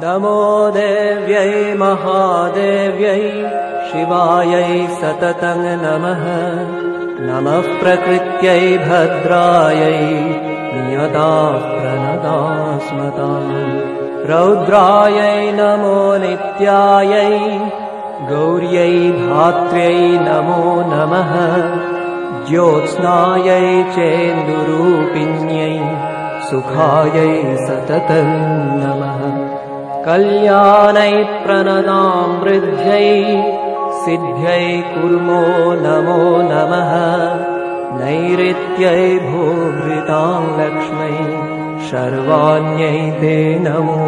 नमो देव्यै महादेव्यै शिवायै सततं नमः। नमः प्रकृत्यै भद्रायै नियताः प्रणतास्मताम्। रौद्रायै नमो नित्यायै गौर्यै धात्र्यै नमो नमः। ज्योत्स्नायै चेन्दुरूपिण्यै सुखायै सततं नमः। कल्याणै प्रणतां वृद्ध्यै सिद्ध्यै कुर्मो नमो नमः। नैऋत्यै भूभृतां लक्ष्मै शर्वाण्यै ते नमो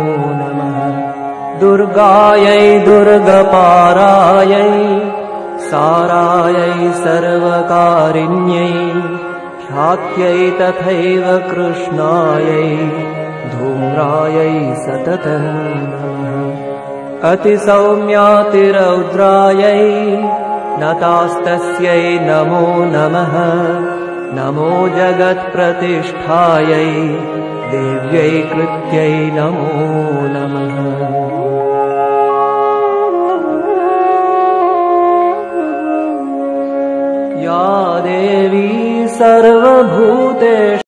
नमः। दुर्गायै दुर्गपारायै सारायै सर्वकारिण्यै ख्यात्यै तथैव कृष्णायै धूम्रायै सततं नमः। अतिसौम्यातिरौद्रायै नतास्तस्यै नमो नमः। नमो जगत्प्रतिष्ठायै देव्यै कृत्यै नमो नमः। या देवी सर्वभूतेषु